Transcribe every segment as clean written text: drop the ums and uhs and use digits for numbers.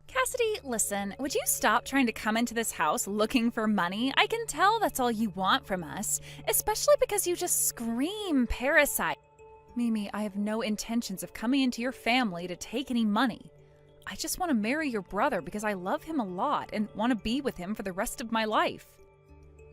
Cassidy, listen, would you stop trying to come into this house looking for money? I can tell that's all you want from us, especially because you just scream parasite. Mimi, I have no intentions of coming into your family to take any money. I just want to marry your brother because I love him a lot and want to be with him for the rest of my life.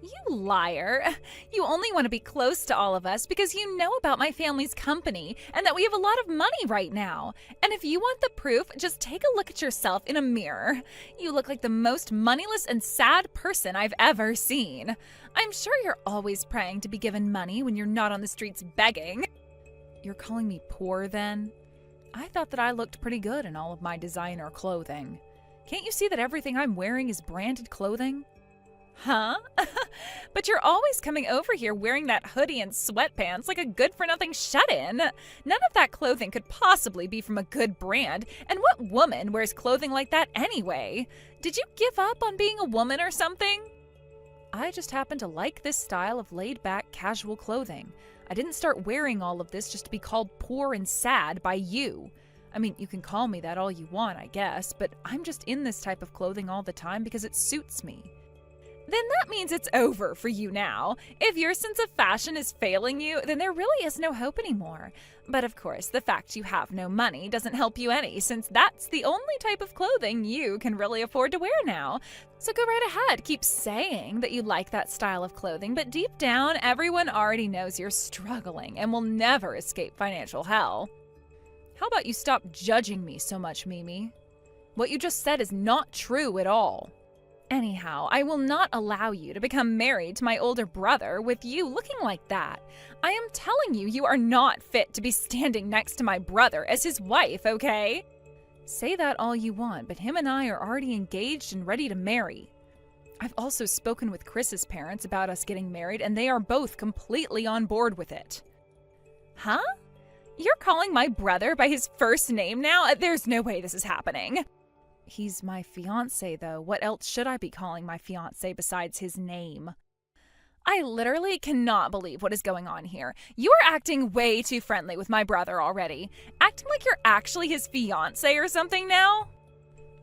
You liar. You only want to be close to all of us because you know about my family's company and that we have a lot of money right now. And if you want the proof, just take a look at yourself in a mirror. You look like the most moneyless and sad person I've ever seen. I'm sure you're always praying to be given money when you're not on the streets begging. You're calling me poor then? I thought that I looked pretty good in all of my designer clothing. Can't you see that everything I'm wearing is branded clothing? Huh? But you're always coming over here wearing that hoodie and sweatpants like a good-for-nothing shut-in. None of that clothing could possibly be from a good brand, and what woman wears clothing like that anyway? Did you give up on being a woman or something? I just happen to like this style of laid-back, casual clothing. I didn't start wearing all of this just to be called poor and sad by you. I mean, you can call me that all you want, I guess, but I'm just in this type of clothing all the time because it suits me. Then that means it's over for you now. If your sense of fashion is failing you, then there really is no hope anymore. But of course, the fact you have no money doesn't help you any, since that's the only type of clothing you can really afford to wear now. So go right ahead, keep saying that you like that style of clothing, but deep down, everyone already knows you're struggling and will never escape financial hell. How about you stop judging me so much, Mimi? What you just said is not true at all. Anyhow, I will not allow you to become married to my older brother with you looking like that. I am telling you, you are not fit to be standing next to my brother as his wife, okay? Say that all you want, but him and I are already engaged and ready to marry. I've also spoken with Chris's parents about us getting married, and they are both completely on board with it. Huh? You're calling my brother by his first name now? There's no way this is happening. He's my fiancé, though. What else should I be calling my fiancé besides his name? I literally cannot believe what is going on here. You are acting way too friendly with my brother already. Acting like you're actually his fiancé or something now?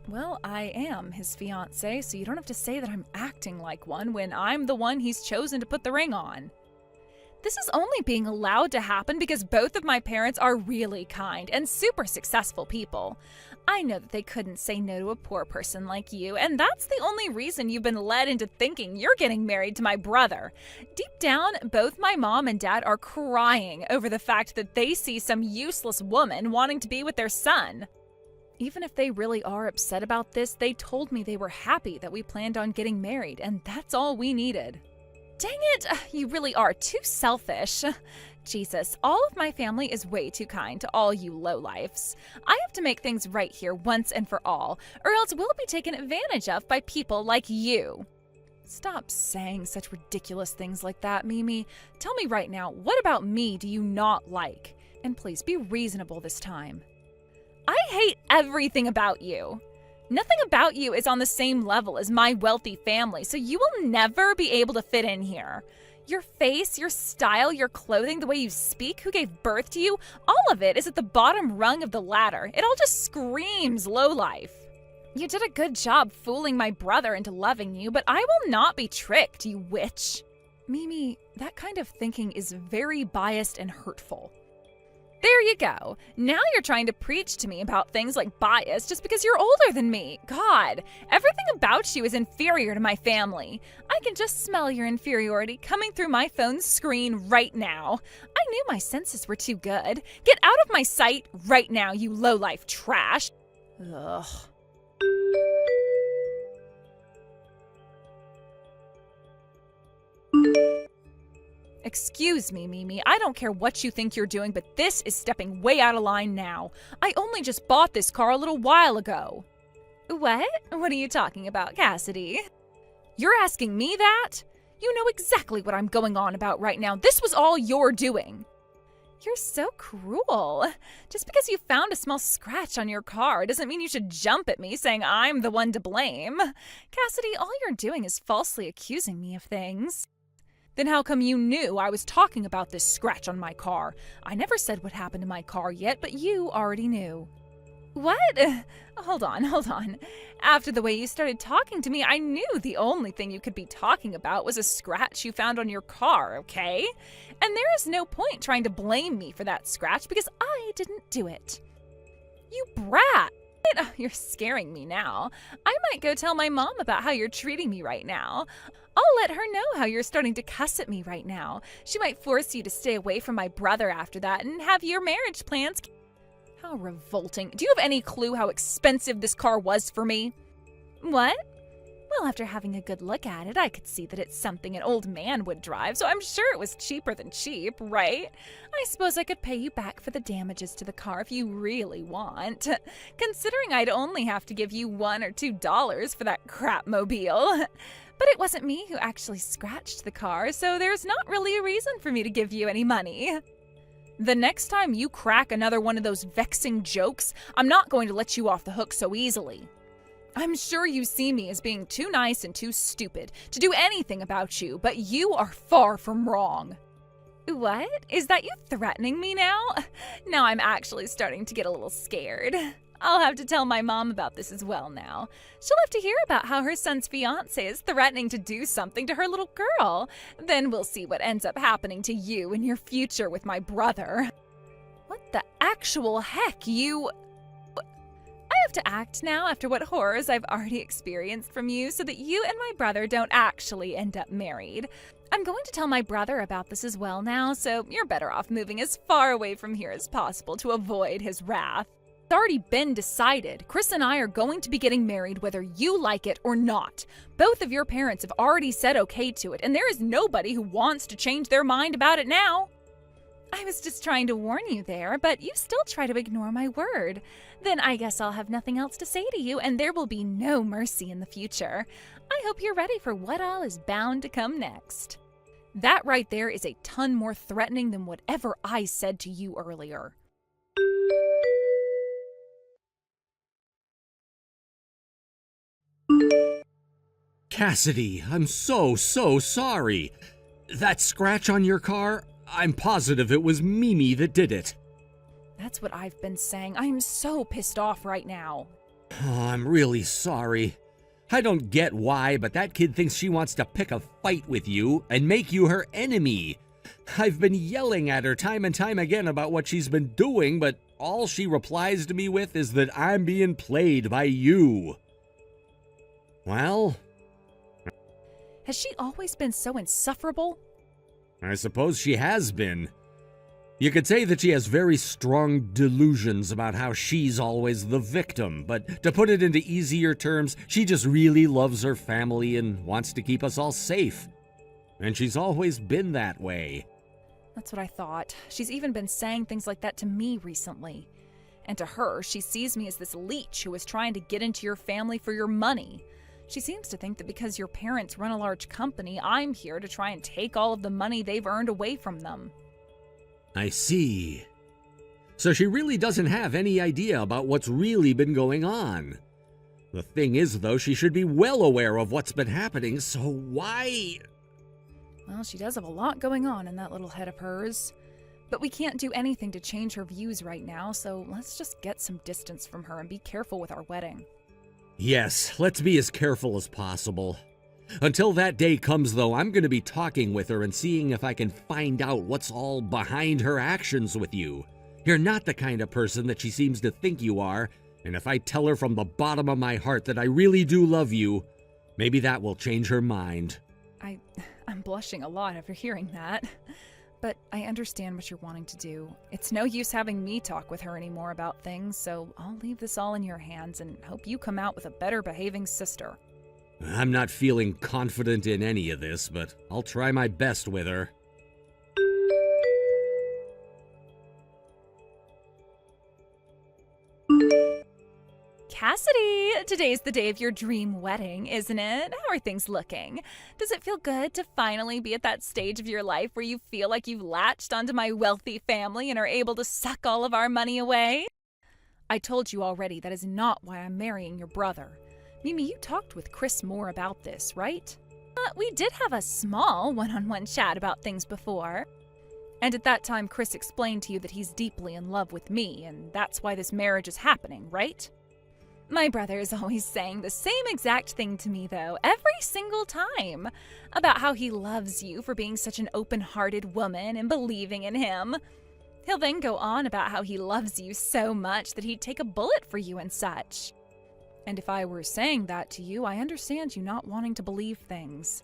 Well, I am his fiancé, so you don't have to say that I'm acting like one when I'm the one he's chosen to put the ring on. This is only being allowed to happen because both of my parents are really kind and super successful people. I know that they couldn't say no to a poor person like you, and that's the only reason you've been led into thinking you're getting married to my brother. Deep down, both my mom and dad are crying over the fact that they see some useless woman wanting to be with their son. Even if they really are upset about this, they told me they were happy that we planned on getting married, and that's all we needed. Dang it, you really are too selfish. Jesus, all of my family is way too kind to all you lowlifes. I have to make things right here once and for all, or else we'll be taken advantage of by people like you. Stop saying such ridiculous things like that, Mimi. Tell me right now, what about me do you not like? And please be reasonable this time. I hate everything about you. Nothing about you is on the same level as my wealthy family, so you will never be able to fit in here. Your face, your style, your clothing, the way you speak, who gave birth to you, all of it is at the bottom rung of the ladder. It all just screams lowlife. You did a good job fooling my brother into loving you, but I will not be tricked, you witch. Mimi, that kind of thinking is very biased and hurtful. There you go. Now you're trying to preach to me about things like bias just because you're older than me. God, everything about you is inferior to my family. I can just smell your inferiority coming through my phone's screen right now. I knew my senses were too good. Get out of my sight right now, you lowlife trash. Ugh. Excuse me, Mimi, I don't care what you think you're doing, but this is stepping way out of line now. I only just bought this car a little while ago. What? What are you talking about, Cassidy? You're asking me that? You know exactly what I'm going on about right now. This was all your doing. You're so cruel. Just because you found a small scratch on your car doesn't mean you should jump at me saying I'm the one to blame. Cassidy, all you're doing is falsely accusing me of things. Then how come you knew I was talking about this scratch on my car? I never said what happened to my car yet, but you already knew. What? Hold on. After the way you started talking to me, I knew the only thing you could be talking about was a scratch you found on your car, okay? And there is no point trying to blame me for that scratch because I didn't do it. You brat! You're scaring me now. I might go tell my mom about how you're treating me right now. I'll let her know how you're starting to cuss at me right now. She might force you to stay away from my brother after that and have your marriage plans. How revolting. Do you have any clue how expensive this car was for me? What? Well, after having a good look at it, I could see that it's something an old man would drive, so I'm sure it was cheaper than cheap, right? I suppose I could pay you back for the damages to the car if you really want. Considering I'd only have to give you $1 or $2 for that crap mobile. But it wasn't me who actually scratched the car, so there's not really a reason for me to give you any money. The next time you crack another one of those vexing jokes, I'm not going to let you off the hook so easily. I'm sure you see me as being too nice and too stupid to do anything about you, but you are far from wrong. What? Is that you threatening me now? Now I'm actually starting to get a little scared. I'll have to tell my mom about this as well now. She'll have to hear about how her son's fiancé is threatening to do something to her little girl. Then we'll see what ends up happening to you in your future with my brother. What the actual heck, you... I have to act now after what horrors I've already experienced from you so that you and my brother don't actually end up married. I'm going to tell my brother about this as well now, so you're better off moving as far away from here as possible to avoid his wrath. It's already been decided. Chris and I are going to be getting married whether you like it or not. Both of your parents have already said okay to it, and there is nobody who wants to change their mind about it now. I was just trying to warn you there, but you still try to ignore my word. Then I guess I'll have nothing else to say to you, and there will be no mercy in the future. I hope you're ready for what all is bound to come next. That right there is a ton more threatening than whatever I said to you earlier. Cassidy, I'm so sorry. That scratch on your car, I'm positive it was Mimi that did it. That's what I've been saying. I'm so pissed off right now. Oh, I'm really sorry. I don't get why, but that kid thinks she wants to pick a fight with you and make you her enemy. I've been yelling at her time and time again about what she's been doing, but all she replies to me with is that I'm being played by you. Well... Has she always been so insufferable? I suppose she has been. You could say that she has very strong delusions about how she's always the victim, but to put it into easier terms, she just really loves her family and wants to keep us all safe. And she's always been that way. That's what I thought. She's even been saying things like that to me recently. And to her, she sees me as this leech who is trying to get into your family for your money. She seems to think that because your parents run a large company, I'm here to try and take all of the money they've earned away from them. I see. So she really doesn't have any idea about what's really been going on. The thing is, though, she should be well aware of what's been happening, so why... Well, she does have a lot going on in that little head of hers. But we can't do anything to change her views right now, so let's just get some distance from her and be careful with our wedding. Yes, let's be as careful as possible. Until that day comes, though, I'm going to be talking with her and seeing if I can find out what's all behind her actions with you. You're not the kind of person that she seems to think you are, and if I tell her from the bottom of my heart that I really do love you, maybe that will change her mind. I'm blushing a lot after hearing that. But I understand what you're wanting to do. It's no use having me talk with her anymore about things, so I'll leave this all in your hands and hope you come out with a better behaving sister. I'm not feeling confident in any of this, but I'll try my best with her. Cassidy, today's the day of your dream wedding, isn't it? How are things looking? Does it feel good to finally be at that stage of your life where you feel like you've latched onto my wealthy family and are able to suck all of our money away? I told you already that is not why I'm marrying your brother. Mimi, you talked with Chris more about this, right? We did have a small one-on-one chat about things before. And at that time, Chris explained to you that he's deeply in love with me, and that's why this marriage is happening, right? My brother is always saying the same exact thing to me, though, every single time, about how he loves you for being such an open-hearted woman and believing in him. He'll then go on about how he loves you so much that he'd take a bullet for you and such. And if I were saying that to you, I understand you not wanting to believe things.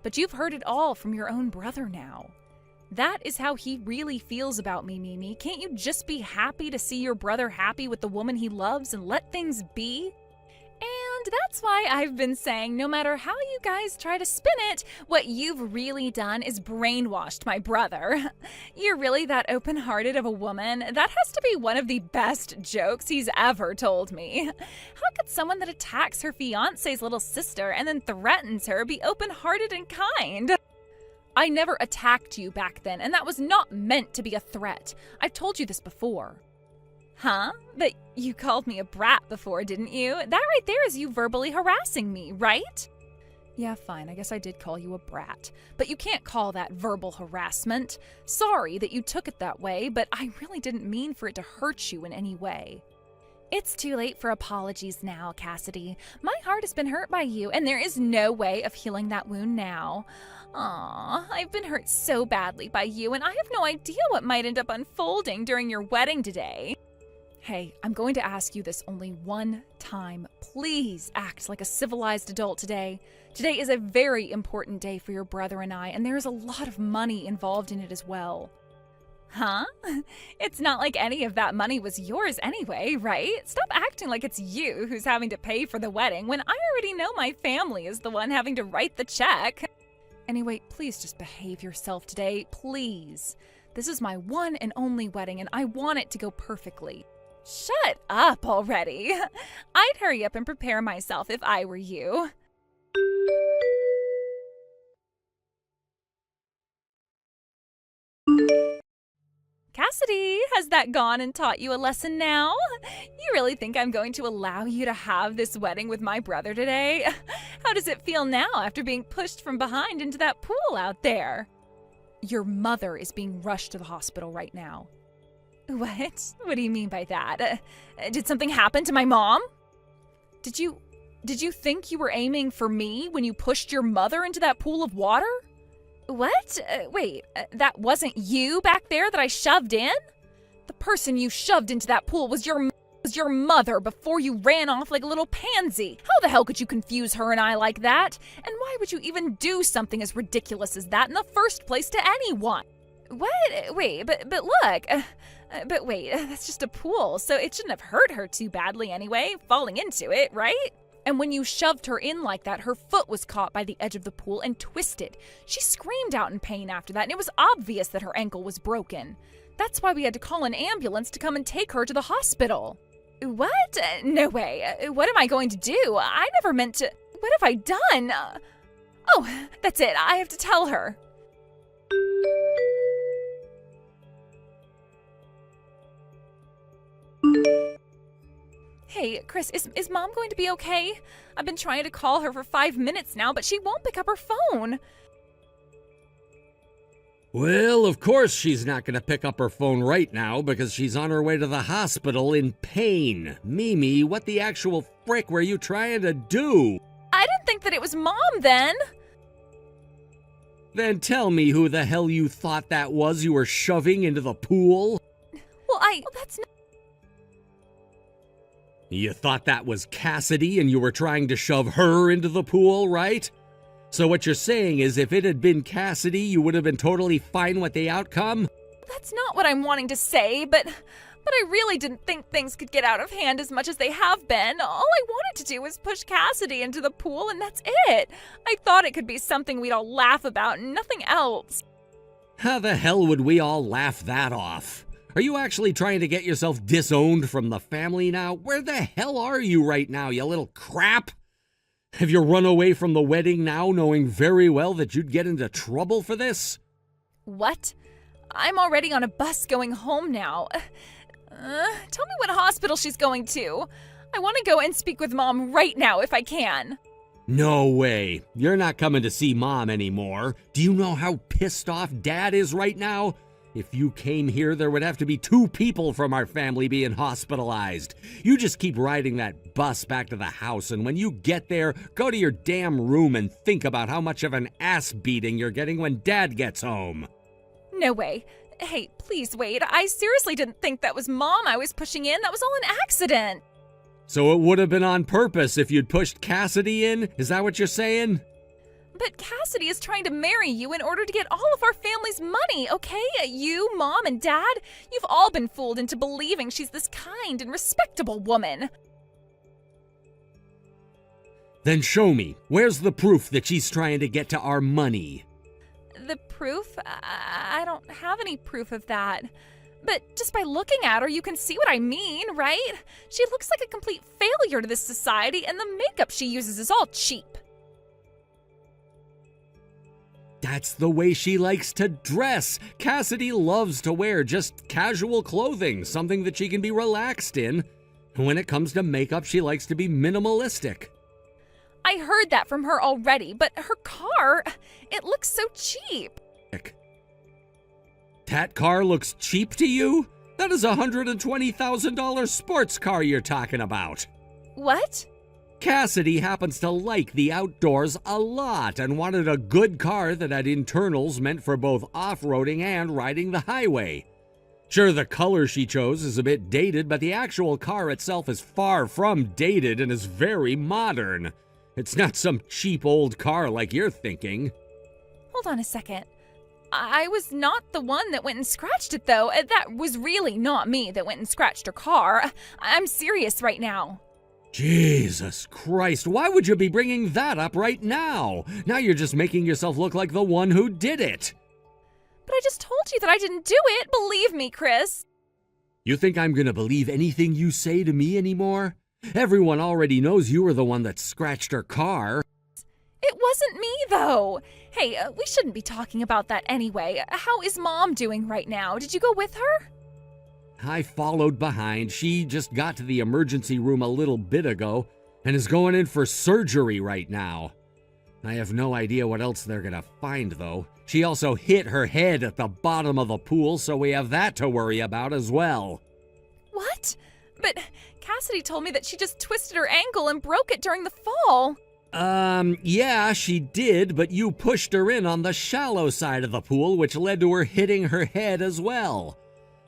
But you've heard it all from your own brother now. That is how he really feels about me, Mimi. Can't you just be happy to see your brother happy with the woman he loves and let things be? And that's why I've been saying, no matter how you guys try to spin it, what you've really done is brainwashed my brother. You're really that open-hearted of a woman. That has to be one of the best jokes he's ever told me. How could someone that attacks her fiancé's little sister and then threatens her be open-hearted and kind? I never attacked you back then, and that was not meant to be a threat. I've told you this before. Huh? But you called me a brat before, didn't you? That right there is you verbally harassing me, right? Yeah, fine, I guess I did call you a brat. But you can't call that verbal harassment. Sorry that you took it that way, but I really didn't mean for it to hurt you in any way. It's too late for apologies now, Cassidy. My heart has been hurt by you, and there is no way of healing that wound now. Aw, I've been hurt so badly by you, and I have no idea what might end up unfolding during your wedding today. Hey, I'm going to ask you this only one time. Please act like a civilized adult today. Today is a very important day for your brother and I, and there is a lot of money involved in it as well. Huh? It's not like any of that money was yours anyway, right? Stop acting like it's you who's having to pay for the wedding when I already know my family is the one having to write the check. Anyway, please just behave yourself today, please. This is my one and only wedding, and I want it to go perfectly. Shut up already. I'd hurry up and prepare myself if I were you. Cassidy, has that gone and taught you a lesson now? You really think I'm going to allow you to have this wedding with my brother today? How does it feel now after being pushed from behind into that pool out there? Your mother is being rushed to the hospital right now. What? What do you mean by that? Did something happen to my mom? Did you think you were aiming for me when you pushed your mother into that pool of water? What? Wait, that wasn't you back there that I shoved in? The person you shoved into that pool was your mother before you ran off like a little pansy. How the hell could you confuse her and I like that? And why would you even do something as ridiculous as that in the first place to anyone? What? Wait, but look. But wait, that's just a pool, so it shouldn't have hurt her too badly anyway, falling into it, right? And when you shoved her in like that, her foot was caught by the edge of the pool and twisted. She screamed out in pain after that, and it was obvious that her ankle was broken. That's why we had to call an ambulance to come and take her to the hospital. What? No way. What am I going to do? I never meant to. What have I done? Oh, that's it. I have to tell her. Hey, Chris, is Mom going to be okay? I've been trying to call her for 5 minutes now, but she won't pick up her phone. Well, of course she's not going to pick up her phone right now because she's on her way to the hospital in pain. Mimi, what the actual frick were you trying to do? I didn't think that it was Mom then. Then tell me who the hell you thought that was you were shoving into the pool? Well, that's not... You thought that was Cassidy and you were trying to shove her into the pool, right? So what you're saying is if it had been Cassidy, you would have been totally fine with the outcome? That's not what I'm wanting to say, but I really didn't think things could get out of hand as much as they have been. All I wanted to do was push Cassidy into the pool, and that's it. I thought it could be something we'd all laugh about and nothing else. How the hell would we all laugh that off? Are you actually trying to get yourself disowned from the family now? Where the hell are you right now, you little crap? Have you run away from the wedding now, knowing very well that you'd get into trouble for this? What? I'm already on a bus going home now. Tell me what hospital she's going to. I want to go and speak with Mom right now if I can. No way. You're not coming to see Mom anymore. Do you know how pissed off Dad is right now? If you came here, there would have to be 2 people from our family being hospitalized. You just keep riding that bus back to the house, and when you get there, go to your damn room and think about how much of an ass beating you're getting when Dad gets home. No way. Hey, please wait. I seriously didn't think that was Mom I was pushing in. That was all an accident. So it would have been on purpose if you'd pushed Cassidy in? Is that what you're saying? But Cassidy is trying to marry you in order to get all of our family's money, okay? You, Mom, and Dad, you've all been fooled into believing she's this kind and respectable woman. Then show me. Where's the proof that she's trying to get to our money? The proof? I don't have any proof of that. But just by looking at her, you can see what I mean, right? She looks like a complete failure to this society, and the makeup she uses is all cheap. That's the way she likes to dress. Cassidy loves to wear just casual clothing, something that she can be relaxed in. When it comes to makeup, she likes to be minimalistic. I heard that from her already, but her car, it looks so cheap. That car looks cheap to you? That is a $120,000 sports car you're talking about. What? Cassidy happens to like the outdoors a lot and wanted a good car that had internals meant for both off-roading and riding the highway. Sure, the color she chose is a bit dated, but the actual car itself is far from dated and is very modern. It's not some cheap old car like you're thinking. Hold on a second. I was not the one that went and scratched it, though. That was really not me that went and scratched her car. I'm serious right now. Jesus Christ, why would you be bringing that up right now? Now you're just making yourself look like the one who did it. But I just told you that I didn't do it. Believe me, Chris. You think I'm gonna believe anything you say to me anymore? Everyone already knows you were the one that scratched her car. It wasn't me, though. Hey, we shouldn't be talking about that anyway. How is Mom doing right now? Did you go with her? I followed behind. She just got to the emergency room a little bit ago and is going in for surgery right now. I have no idea what else they're gonna find, though. She also hit her head at the bottom of the pool, so we have that to worry about as well. What? But Cassidy told me that she just twisted her ankle and broke it during the fall. Yeah, she did, but you pushed her in on the shallow side of the pool, which led to her hitting her head as well.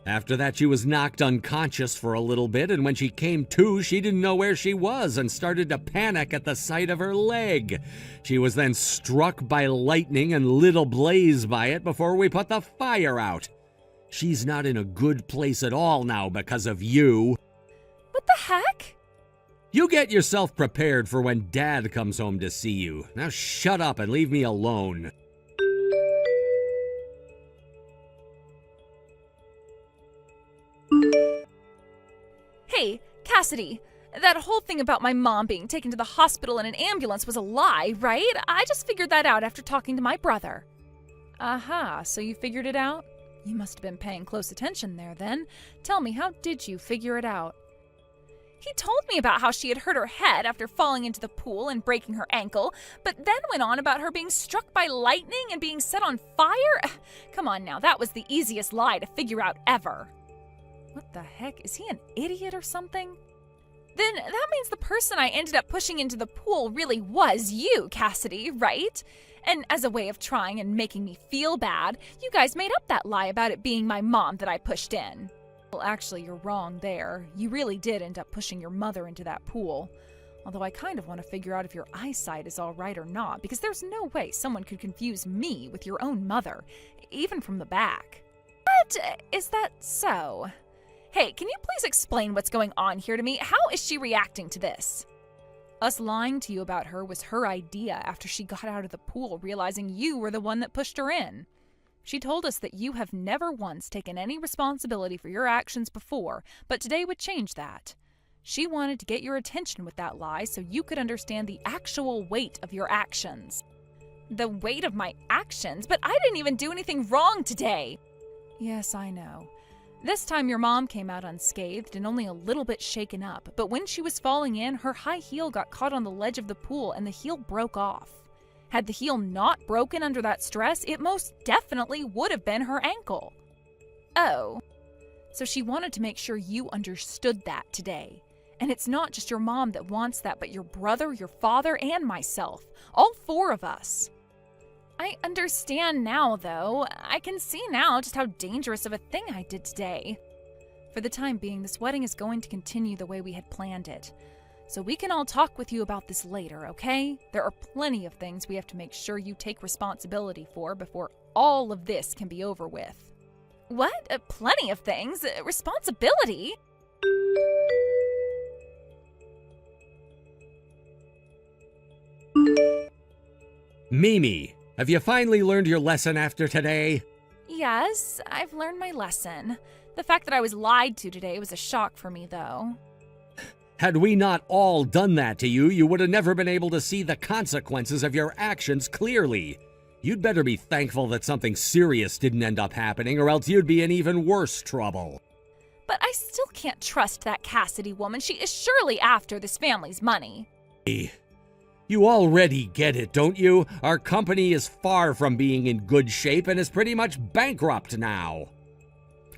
After that, she was knocked unconscious for a little bit, and when she came to, she didn't know where she was and started to panic at the sight of her leg. She was then struck by lightning and lit ablaze by it before we put the fire out. She's not in a good place at all now because of you. What the heck? You get yourself prepared for when Dad comes home to see you. Now shut up and leave me alone. Hey, Cassidy, that whole thing about my mom being taken to the hospital in an ambulance was a lie, right? I just figured that out after talking to my brother. Aha, so you figured it out? You must have been paying close attention there then. Tell me, how did you figure it out? He told me about how she had hurt her head after falling into the pool and breaking her ankle, but then went on about her being struck by lightning and being set on fire. Come on now, that was the easiest lie to figure out ever. What the heck? Is he an idiot or something? Then that means the person I ended up pushing into the pool really was you, Cassidy, right? And as a way of trying and making me feel bad, you guys made up that lie about it being my mom that I pushed in. Well, actually, you're wrong there. You really did end up pushing your mother into that pool. Although I kind of want to figure out if your eyesight is all right or not, because there's no way someone could confuse me with your own mother, even from the back. But is that so? Hey, can you please explain what's going on here to me? How is she reacting to this? Us lying to you about her was her idea after she got out of the pool, realizing you were the one that pushed her in. She told us that you have never once taken any responsibility for your actions before, but today would change that. She wanted to get your attention with that lie so you could understand the actual weight of your actions. The weight of my actions? But I didn't even do anything wrong today. Yes, I know. This time your mom came out unscathed and only a little bit shaken up, but when she was falling in, her high heel got caught on the ledge of the pool and the heel broke off. Had the heel not broken under that stress, it most definitely would have been her ankle. Oh. So she wanted to make sure you understood that today. And it's not just your mom that wants that, but your brother, your father, and myself. All four of us. I understand now, though. I can see now just how dangerous of a thing I did today. For the time being, this wedding is going to continue the way we had planned it. So we can all talk with you about this later, okay? There are plenty of things we have to make sure you take responsibility for before all of this can be over with. What? Plenty of things? Responsibility? Mimi, have you finally learned your lesson after today? Yes, I've learned my lesson. The fact that I was lied to today was a shock for me, though. Had we not all done that to you, you would have never been able to see the consequences of your actions clearly. You'd better be thankful that something serious didn't end up happening, or else you'd be in even worse trouble. But I still can't trust that Cassidy woman. She is surely after this family's money. You already get it, don't you? Our company is far from being in good shape and is pretty much bankrupt now.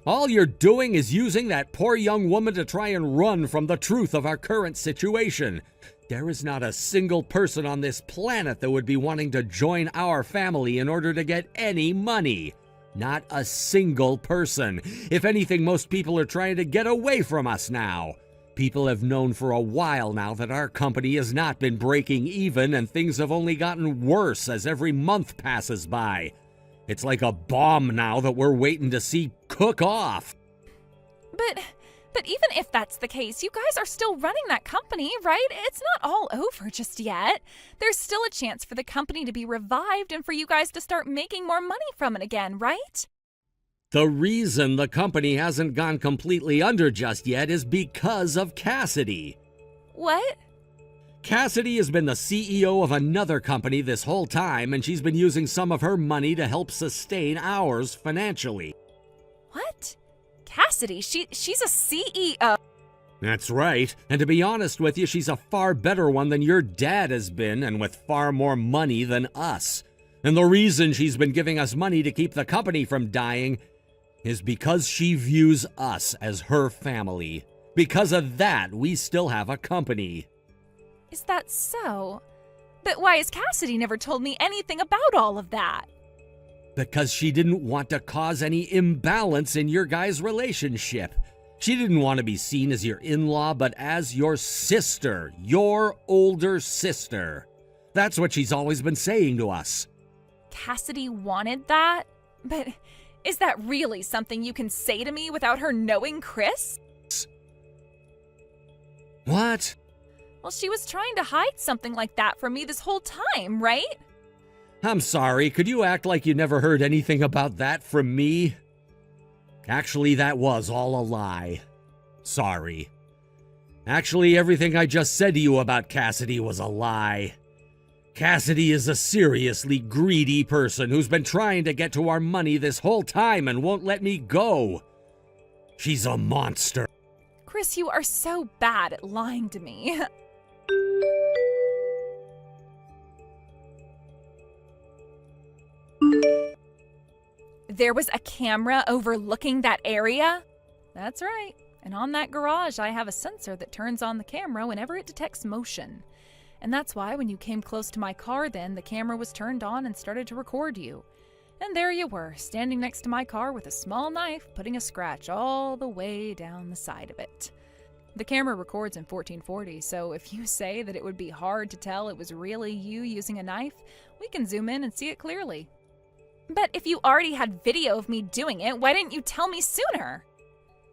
All you're doing is using that poor young woman to try and run from the truth of our current situation. There is not a single person on this planet that would be wanting to join our family in order to get any money. Not a single person. If anything, most people are trying to get away from us now. People have known for a while now that our company has not been breaking even, and things have only gotten worse as every month passes by. It's like a bomb now that we're waiting to see cook off. But even if that's the case, you guys are still running that company, right? It's not all over just yet. There's still a chance for the company to be revived and for you guys to start making more money from it again, right? The reason the company hasn't gone completely under just yet is because of Cassidy. What? Cassidy has been the CEO of another company this whole time, and she's been using some of her money to help sustain ours financially. What? Cassidy? She's a CEO. That's right, and to be honest with you, she's a far better one than your dad has been, and with far more money than us. And the reason she's been giving us money to keep the company from dying is because she views us as her family. Because of that, we still have a company. Is that so? But why has Cassidy never told me anything about all of that? Because she didn't want to cause any imbalance in your guys' relationship. She didn't want to be seen as your in-law, but as your sister, your older sister. That's what she's always been saying to us. Cassidy wanted that? But is that really something you can say to me without her knowing, Chris? What? Well, she was trying to hide something like that from me this whole time, right? I'm sorry, could you act like you never heard anything about that from me? Actually, that was all a lie. Sorry. Actually, everything I just said to you about Cassidy was a lie. Cassidy is a seriously greedy person who's been trying to get to our money this whole time and won't let me go. She's a monster. Chris, you are so bad at lying to me. There was a camera overlooking that area? That's right. And on that garage, I have a sensor that turns on the camera whenever it detects motion. And that's why when you came close to my car then, the camera was turned on and started to record you. And there you were, standing next to my car with a small knife, putting a scratch all the way down the side of it. The camera records in 1440, so if you say that it would be hard to tell it was really you using a knife, we can zoom in and see it clearly. But if you already had video of me doing it, why didn't you tell me sooner?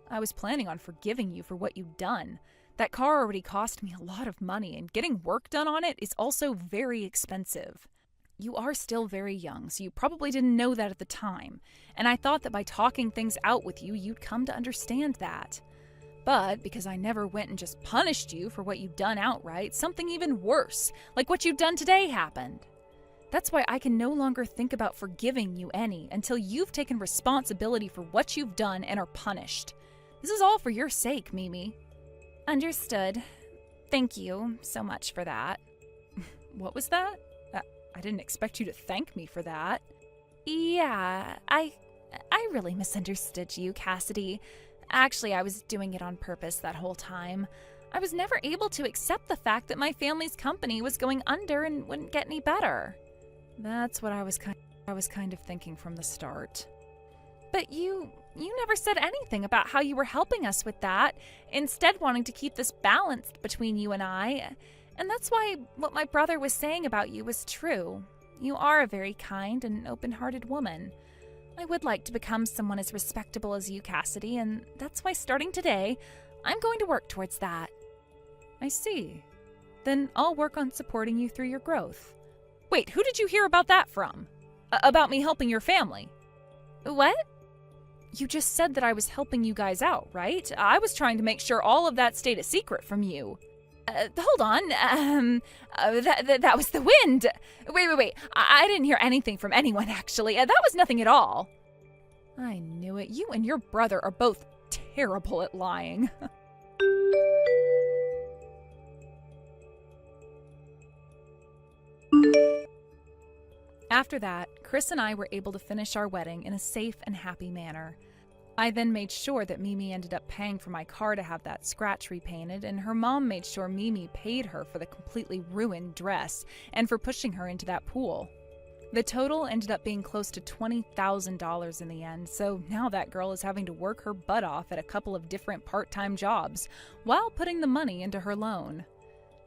I was planning on forgiving you for what you'd done. That car already cost me a lot of money, and getting work done on it is also very expensive. You are still very young, so you probably didn't know that at the time, and I thought that by talking things out with you, you'd come to understand that. But because I never went and just punished you for what you'd done outright, something even worse, like what you've done today, happened. That's why I can no longer think about forgiving you any until you've taken responsibility for what you've done and are punished. This is all for your sake, Mimi. Understood. Thank you so much for that. What was that? I didn't expect you to thank me for that. Yeah, I I really misunderstood you, Cassidy. Actually, I was doing it on purpose that whole time. I was never able to accept the fact that my family's company was going under and wouldn't get any better. That's what I was kind of thinking from the start. But you never said anything about how you were helping us with that, instead wanting to keep this balanced between you and I. And that's why what my brother was saying about you was true. You are a very kind and open-hearted woman. I would like to become someone as respectable as you, Cassidy, and that's why starting today, I'm going to work towards that. I see. Then I'll work on supporting you through your growth. Wait, who did you hear about that from? About me helping your family? What? You just said that I was helping you guys out, right? I was trying to make sure all of that stayed a secret from you. Hold on. That was the wind. Wait. I didn't hear anything from anyone, actually. That was nothing at all. I knew it. You and your brother are both terrible at lying. After that, Chris and I were able to finish our wedding in a safe and happy manner. I then made sure that Mimi ended up paying for my car to have that scratch repainted, and her mom made sure Mimi paid her for the completely ruined dress and for pushing her into that pool. The total ended up being close to $20,000 in the end, so now that girl is having to work her butt off at a couple of different part-time jobs while putting the money into her loan.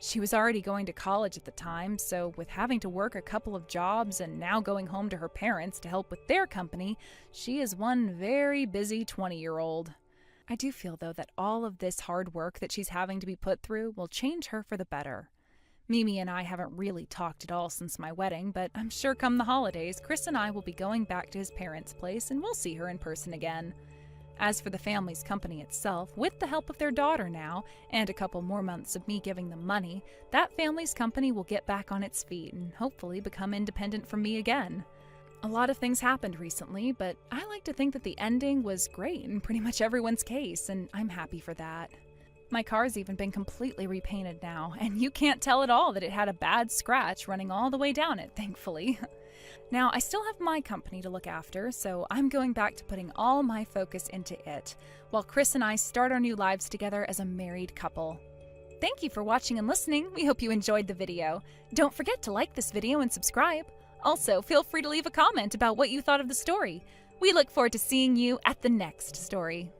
She was already going to college at the time, so with having to work a couple of jobs and now going home to her parents to help with their company, she is one very busy 20-year-old. I do feel, though, that all of this hard work that she's having to be put through will change her for the better. Mimi and I haven't really talked at all since my wedding, but I'm sure come the holidays, Chris and I will be going back to his parents' place and we'll see her in person again. As for the family's company itself, with the help of their daughter now, and a couple more months of me giving them money, that family's company will get back on its feet and hopefully become independent from me again. A lot of things happened recently, but I like to think that the ending was great in pretty much everyone's case, and I'm happy for that. My car's even been completely repainted now, and you can't tell at all that it had a bad scratch running all the way down it, thankfully. Now, I still have my company to look after, so I'm going back to putting all my focus into it, while Chris and I start our new lives together as a married couple. Thank you for watching and listening. We hope you enjoyed the video. Don't forget to like this video and subscribe. Also, feel free to leave a comment about what you thought of the story. We look forward to seeing you at the next story.